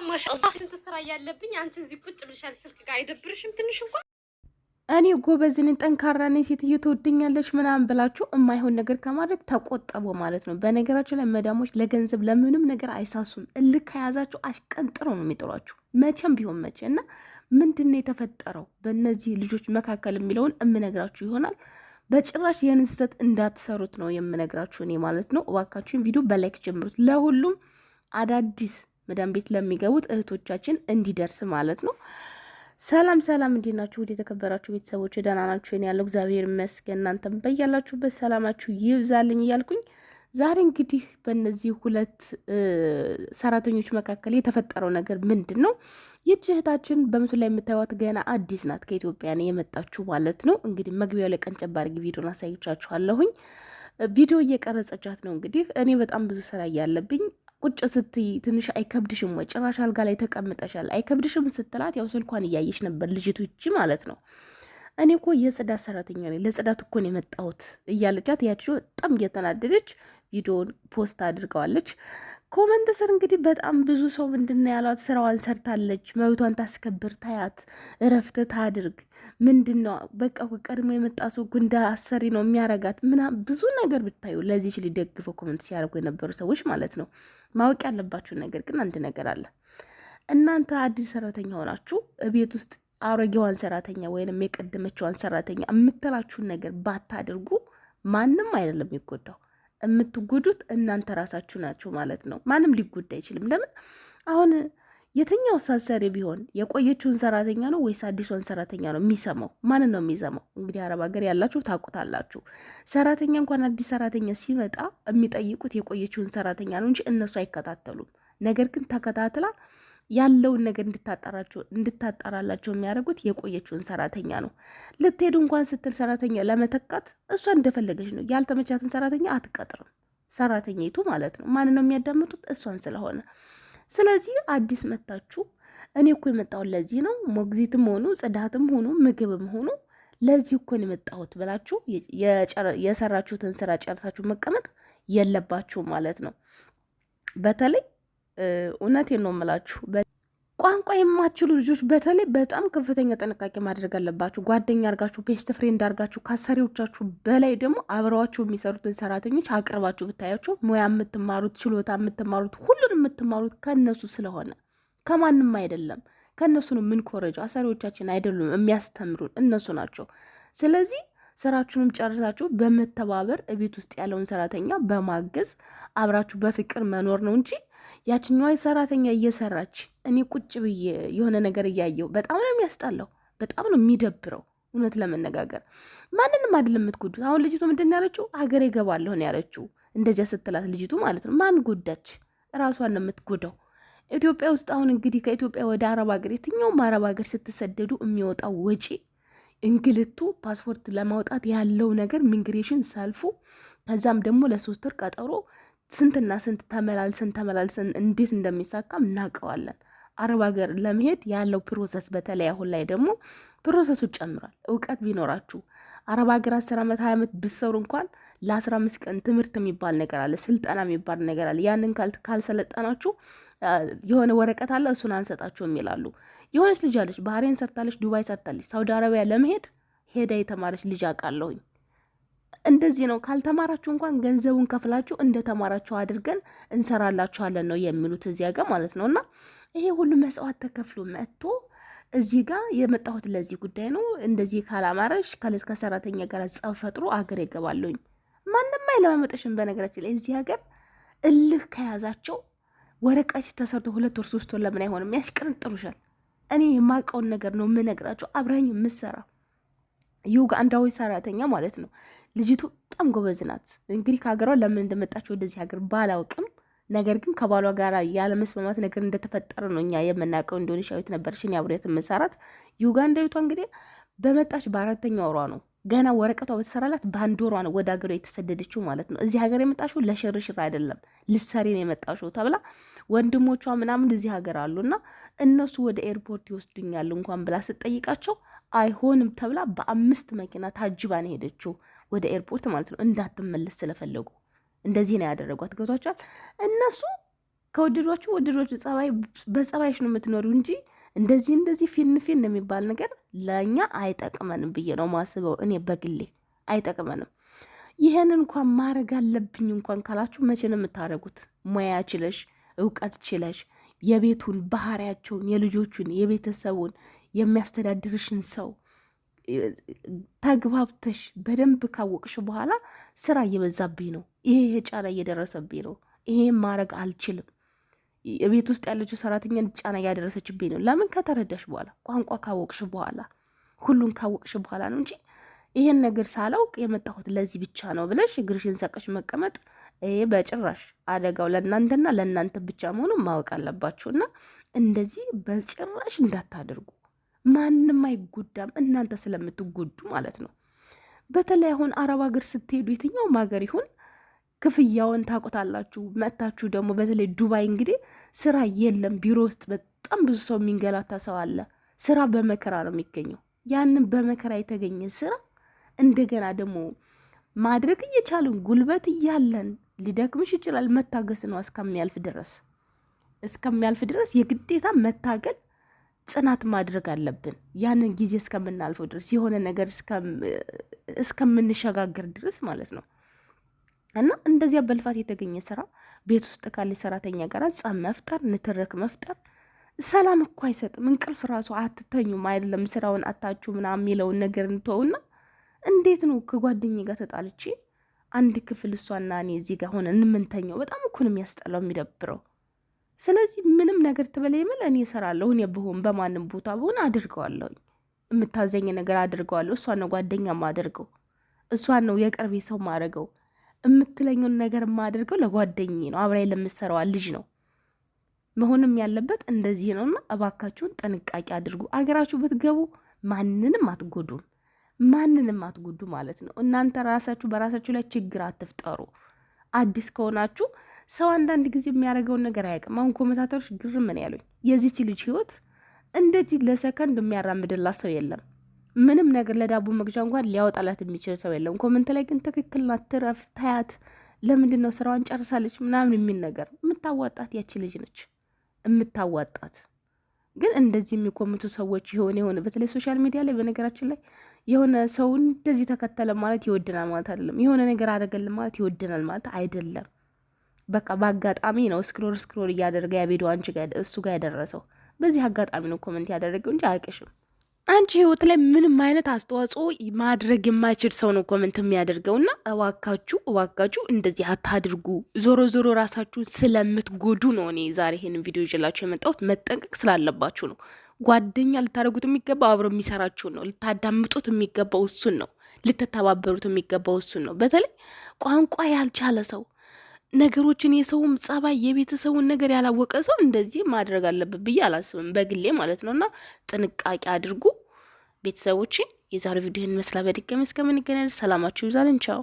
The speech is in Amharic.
ማሻአላህ እንት ስራ ያለብኝ አንቺ እዚህ ቁጭ ብለሻል ስልክ ጋር አይደብርሽም ትንሽ እንኳን? እኔ ጎበዝ ነኝ ጠንካራ ነኝ ሴትዮ ትወደኛለች ምናምን ብላችሁ የማይሆን ነገር ከማድረግ ተቆጠቡ ማለት ነው። በነገራችን ላይ መዳሞች ለገንዘብ ለምንም ነገር አይሳሱም። እልክ ከያዛችሁ አሽቀንጥረው ነው የሚጥሏችሁ መቼም ቢሆን መቼ እና ምንድን ነው የተፈጠረው በእነዚህ ልጆች መካከል የሚለውን እምነግራችሁ ይሆናል። በጭራሽ ይህን ስህተት እንዳትሰሩት ነው የምነግራችሁ እኔ ማለት ነው። እባካችሁን ቪዲዮ በላይክ ጀምሩት፣ ለሁሉም አዳዲስ መዳም ቤት ለሚገቡት እህቶቻችን እንዲደርስ ማለት ነው። ሰላም ሰላም፣ እንዴት ናችሁ? ውድ የተከበራችሁ ቤተሰቦች ደህና ናችሁ? እኔ ያለው እግዚአብሔር ይመስገን፣ እናንተም በያላችሁበት ሰላማችሁ ይብዛልኝ እያልኩኝ ዛሬ እንግዲህ በእነዚህ ሁለት ሰራተኞች መካከል የተፈጠረው ነገር ምንድን ነው? ይህች እህታችን በምስሉ ላይ የምታዩት ገና አዲስ ናት፣ ከኢትዮጵያ ነው የመጣችሁ ማለት ነው። እንግዲህ መግቢያው ላይ ቀንጨብ አድርጌ ቪዲዮን አሳይቻችኋለሁኝ። ቪዲዮ እየቀረጸቻት ነው። እንግዲህ እኔ በጣም ብዙ ስራ እያለብኝ ቁጭ ስትይ ትንሽ አይከብድሽም ወይ? ጭራሽ አልጋ ላይ ተቀምጠሻል አይከብድሽም ስትላት፣ ያው ስልኳን እያየች ነበር ልጅቱ ይቺ ማለት ነው። እኔ እኮ የጽዳት ሰራተኛ ነኝ፣ ለጽዳት እኮ ነው የመጣሁት እያለቻት፣ ያችው በጣም እየተናደደች ቪዲዮን ፖስት አድርገዋለች። ኮመንት ስር እንግዲህ በጣም ብዙ ሰው ምንድነው ያሏት፣ ስራዋን ሰርታለች፣ መብቷን ታስከብር፣ ታያት፣ እረፍት ታድርግ፣ ምንድነው በቃ ቀድሞ የመጣ ሰው ጉንዳ አሰሪ ነው የሚያረጋት ምናምን ብዙ ነገር ብታዩ ለዚች ሊደግፈው ኮመንት ሲያደርጉ የነበሩ ሰዎች ማለት ነው። ማወቅ ያለባችሁ ነገር ግን አንድ ነገር አለ። እናንተ አዲስ ሰራተኛ ሆናችሁ ቤት ውስጥ አሮጌዋን ሰራተኛ ወይንም የቀደመችዋን ሰራተኛ የምትላችሁን ነገር ባታደርጉ ማንም አይደለም የሚጎዳው። የምትጎዱት እናንተ ራሳችሁ ናችሁ ማለት ነው። ማንም ሊጎዳ አይችልም። ለምን አሁን የትኛው ሳሰሪ ቢሆን የቆየችውን ሰራተኛ ነው ወይስ አዲሷን ሰራተኛ ነው የሚሰማው? ማንን ነው የሚሰማው? እንግዲህ አረብ ሀገር ያላችሁ ታውቁታላችሁ። ሰራተኛ እንኳን አዲስ ሰራተኛ ሲመጣ የሚጠይቁት የቆየችውን ሰራተኛ ነው እንጂ እነሱ አይከታተሉም። ነገር ግን ተከታትላ ያለውን ነገር እንድታጣራላቸው የሚያደርጉት የቆየችውን ሰራተኛ ነው። ልትሄዱ እንኳን ስትል ሰራተኛ ለመተካት እሷ እንደፈለገች ነው። ያልተመቻትን ሰራተኛ አትቀጥርም፣ ሰራተኛይቱ ማለት ነው። ማንን ነው የሚያዳምጡት? እሷን ስለሆነ። ስለዚህ አዲስ መታችሁ እኔ እኮ የመጣሁት ለዚህ ነው፣ ሞግዚትም ሆኑ ጽዳትም ሆኑ ምግብም ሆኑ ለዚህ እኮ ነው የመጣሁት ብላችሁ የሰራችሁትን ስራ ጨርሳችሁ መቀመጥ የለባችሁ ማለት ነው። በተለይ እውነቴን ነው የምላችሁ፣ ቋንቋ የማትችሉ ልጆች በተለይ በጣም ከፍተኛ ጥንቃቄ ማድረግ አለባችሁ። ጓደኛ አርጋችሁ ቤስት ፍሬንድ አርጋችሁ ከአሰሪዎቻችሁ በላይ ደግሞ አብረዋችሁ የሚሰሩትን ሰራተኞች አቅርባችሁ ብታያቸው ሙያ የምትማሩት ችሎታ የምትማሩት ሁሉን የምትማሩት ከእነሱ ስለሆነ ከማንም አይደለም። ከእነሱ ነው የምንኮረጀው። አሰሪዎቻችን አይደሉም የሚያስተምሩን፣ እነሱ ናቸው። ስለዚህ ስራችሁንም ጨርሳችሁ በመተባበር ቤት ውስጥ ያለውን ሰራተኛ በማገዝ አብራችሁ በፍቅር መኖር ነው እንጂ ያችኛዋ ሰራተኛ እየሰራች እኔ ቁጭ ብዬ የሆነ ነገር እያየው በጣም ነው የሚያስጣለው፣ በጣም ነው የሚደብረው። እውነት ለመነጋገር ማንንም አይደለም የምትጎዱት። አሁን ልጅቱ ምንድን ያለችው? ሀገር ይገባለሁ ነው ያለችው። እንደዚያ ስትላት ልጅቱ ማለት ነው ማን ጎዳች? ራሷን ነው የምትጎዳው። ኢትዮጵያ ውስጥ አሁን እንግዲህ ከኢትዮጵያ ወደ አረብ ሀገር የትኛውም አረብ ሀገር ስትሰደዱ የሚወጣው ወጪ እንግልቱ፣ ፓስፖርት ለማውጣት ያለው ነገር፣ ሚግሬሽን ሰልፉ፣ ከዛም ደግሞ ለ3 ወር ቀጠሮ ስንትና ስንት ተመላልሰን እንዴት እንደሚሳካም እናውቀዋለን። አረብ ሀገር ለመሄድ ያለው ፕሮሰስ በተለይ አሁን ላይ ደግሞ ፕሮሰሱ ጨምሯል። እውቀት ቢኖራችሁ አረብ ሀገር 10 ዓመት 20 ዓመት ብትሰሩ እንኳን ለ15 ቀን ትምህርት የሚባል ነገር አለ፣ ስልጠና የሚባል ነገር አለ። ያንን ካልሰለጠናችሁ የሆነ ወረቀት አለ እሱን አንሰጣችሁም ይላሉ። የሆነች ልጅ አለች፣ ባህሬን ሰርታለች፣ ዱባይ ሰርታለች፣ ሳውዲ አረቢያ ለመሄድ ሄዳ የተማረች ልጅ አውቃለሁኝ። እንደዚህ ነው። ካልተማራችሁ እንኳን ገንዘቡን ከፍላችሁ እንደተማራችሁ አድርገን እንሰራላችኋለን ነው የሚሉት እዚያ ጋር ማለት ነው። እና ይሄ ሁሉ መስዋዕት ተከፍሎ መጥቶ እዚህ ጋር የመጣሁት ለዚህ ጉዳይ ነው። እንደዚህ ካላማረሽ ከሰራተኛ ጋር ጸብ ፈጥሮ አገር ይገባለሁኝ። ማንም አይለማመጠሽም። በነገራችን ላይ እዚህ ሀገር እልህ ከያዛቸው ወረቀት ተሰርቶ 2 ወር 3 ወር ለምን አይሆንም? ያሽቀንጥሩሻል። እኔ የማውቀውን ነገር ነው የምነግራቸው። አብራኝ የምሰራ ዩጋንዳዊ ሰራተኛ ማለት ነው። ልጅቱ በጣም ጎበዝ ናት። እንግዲህ ከሀገሯ ለምን እንደመጣች ወደዚህ ሀገር ባላውቅም፣ ነገር ግን ከባሏ ጋር ያለመስማማት ነገር እንደተፈጠረ ነው እኛ የምናውቀው። ኢንዶኔሻዊት ነበረች እኔ አብሬያት የምሰራት። ዩጋንዳዊቷ እንግዲህ በመጣች በ4ኛ ወሯ ነው ገና ወረቀቷ በተሰራላት በ1 ወሯ ነው ወደ ሀገሯ የተሰደደችው ማለት ነው። እዚህ ሀገር የመጣሽው ለሽርሽር አይደለም ልትሰሪ ነው የመጣሽው ተብላ ወንድሞቿ ምናምን እዚህ ሀገር አሉና እነሱ ወደ ኤርፖርት ይወስዱኛል እንኳን ብላ ስትጠይቃቸው አይሆንም ተብላ በ5 መኪና ታጅባ ነው ሄደችው ወደ ኤርፖርት ማለት ነው። እንዳትመለስ ስለፈለጉ እንደዚህ ነው ያደረጓት። ገብቷቸዋል። እነሱ ከወደዷችሁ ጸባይ በጸባይሽ ነው የምትኖሪው እንጂ እንደዚህ ፊን የሚባል ነገር ለእኛ አይጠቅመንም ብዬ ነው ማስበው። እኔ በግሌ አይጠቅመንም። ይሄን እንኳን ማድረግ አለብኝ እንኳን ካላችሁ መቼ ነው የምታደርጉት? ሙያ ችለሽ እውቀት ችለሽ የቤቱን ባህሪያቸውን፣ የልጆቹን፣ የቤተሰቡን የሚያስተዳድርሽን ሰው ተግባብተሽ በደንብ ካወቅሽ በኋላ ስራ እየበዛብኝ ነው፣ ይሄ ጫና እየደረሰብኝ ነው፣ ይሄ ማድረግ አልችልም፣ የቤት ውስጥ ያለችው ሰራተኛ ጫና እያደረሰችብኝ ነው። ለምን? ከተረዳሽ በኋላ ቋንቋ ካወቅሽ በኋላ ሁሉን ካወቅሽ በኋላ ነው እንጂ ይሄን ነገር ሳላውቅ የመጣሁት ለዚህ ብቻ ነው ብለሽ እግርሽን ሰቀሽ መቀመጥ ይሄ በጭራሽ አደጋው ለእናንተና ለእናንተ ብቻ መሆኑን ማወቅ አለባችሁና እንደዚህ በጭራሽ እንዳታደርጉ። ማንም አይጎዳም፣ እናንተ ስለምትጎዱ ማለት ነው። በተለይ አሁን አረብ ሀገር ስትሄዱ የትኛውም ሀገር ይሁን ክፍያውን ታውቁታላችሁ። መጥታችሁ ደግሞ በተለይ ዱባይ እንግዲህ ስራ የለም። ቢሮ ውስጥ በጣም ብዙ ሰው የሚንገላታ ሰው አለ። ስራ በመከራ ነው የሚገኘው። ያንን በመከራ የተገኘ ስራ እንደገና ደግሞ ማድረግ እየቻልን ጉልበት እያለን ሊደክምሽ ይችላል። መታገስ ነው እስከሚያልፍ ድረስ የግዴታ መታገል ጽናት ማድረግ አለብን። ያንን ጊዜ እስከምናልፈው ድረስ የሆነ ነገር እስከምንሸጋገር ድረስ ማለት ነው። እና እንደዚያ በልፋት የተገኘ ስራ ቤት ውስጥ ካለ ሰራተኛ ጋር ጸብ መፍጠር፣ ንትርክ መፍጠር ሰላም እኮ አይሰጥም። እንቅልፍ ራሱ አትተኙም አይደለም ስራውን አታችሁ ምናምን የሚለውን ነገር እንተውና እንዴት ነው ከጓደኛዬ ጋር ተጣልቼ አንድ ክፍል እሷና እኔ እዚህ ጋር ሆነ እንምንተኛው? በጣም እኮ ነው የሚያስጠላው የሚደብረው። ስለዚህ ምንም ነገር ትበላይ ይመል እኔ እሰራለሁ። እኔ ብሆን በማንም ቦታ ብሆን አድርገዋለሁ። የምታዘኝ ነገር አድርገዋለሁ። እሷን ነው ጓደኛ ማደርገው፣ እሷን ነው የቅርቤ ሰው ማድረገው። የምትለኝውን ነገር ማደርገው ለጓደኛዬ ነው፣ አብራይ ለምትሰራዋ ልጅ ነው። መሆንም ያለበት እንደዚህ ነውና እባካችሁን ጥንቃቄ አድርጉ። አገራችሁ ብትገቡ ማንንም አትጎዱ ማለት ነው። እናንተ ራሳችሁ በራሳችሁ ላይ ችግር አትፍጠሩ። አዲስ ከሆናችሁ ሰው አንዳንድ ጊዜ የሚያደርገውን ነገር አያውቅም። አሁን ኮሜንታተሮች ግርም ምን ያሉኝ የዚች ልጅ ህይወት እንደዚህ ለሰከንድ የሚያራምድላት ሰው የለም። ምንም ነገር ለዳቦ መግዣ እንኳን ሊያወጣላት የሚችል ሰው የለም። ኮሜንት ላይ ግን ትክክል ናት፣ ትረፍ፣ ታያት፣ ለምንድን ነው ስራዋን ጨርሳለች ምናምን የሚል ነገር የምታዋጣት ያቺ ልጅ ነች የምታዋጣት። ግን እንደዚህ የሚኮምቱ ሰዎች የሆነ በተለይ ሶሻል ሚዲያ ላይ በነገራችን ላይ የሆነ ሰው እንደዚህ ተከተለ ማለት ይወድናል ማለት አይደለም። የሆነ ነገር አደረገልን ማለት ይወድናል ማለት አይደለም። በቃ በአጋጣሚ ነው ስክሮል እያደረገ ያ ቪዲዮ አንቺ ጋር እሱ ጋር ያደረሰው። በዚህ አጋጣሚ ነው ኮሜንት ያደረገው እንጂ አያውቅሽም። አንቺ ህይወት ላይ ምንም አይነት አስተዋጽኦ ማድረግ የማይችል ሰው ነው ኮሜንት የሚያደርገውና እባካችሁ እንደዚህ አታድርጉ። ዞሮ ራሳችሁን ስለምትጎዱ ነው እኔ ዛሬ ይሄንን ቪዲዮ ይዤላችሁ የመጣሁት። መጠንቀቅ ስላለባችሁ ነው። ጓደኛ ልታደርጉት የሚገባው አብሮ የሚሰራችሁን ነው። ልታዳምጡት የሚገባው እሱን ነው። ልትተባበሩት የሚገባው እሱን ነው። በተለይ ቋንቋ ያልቻለ ሰው ነገሮችን የሰውም ጸባይ የቤተሰቡን ነገር ያላወቀ ሰው እንደዚህ ማድረግ አለበት ብዬ አላስብም፣ በግሌ ማለት ነውና ጥንቃቄ አድርጉ ቤተሰቦች። የዛሬው ቪዲዮ ይመስላል። በድጋሚ እስከምንገናኝ ሰላማችሁ ይብዛልን። ቻው።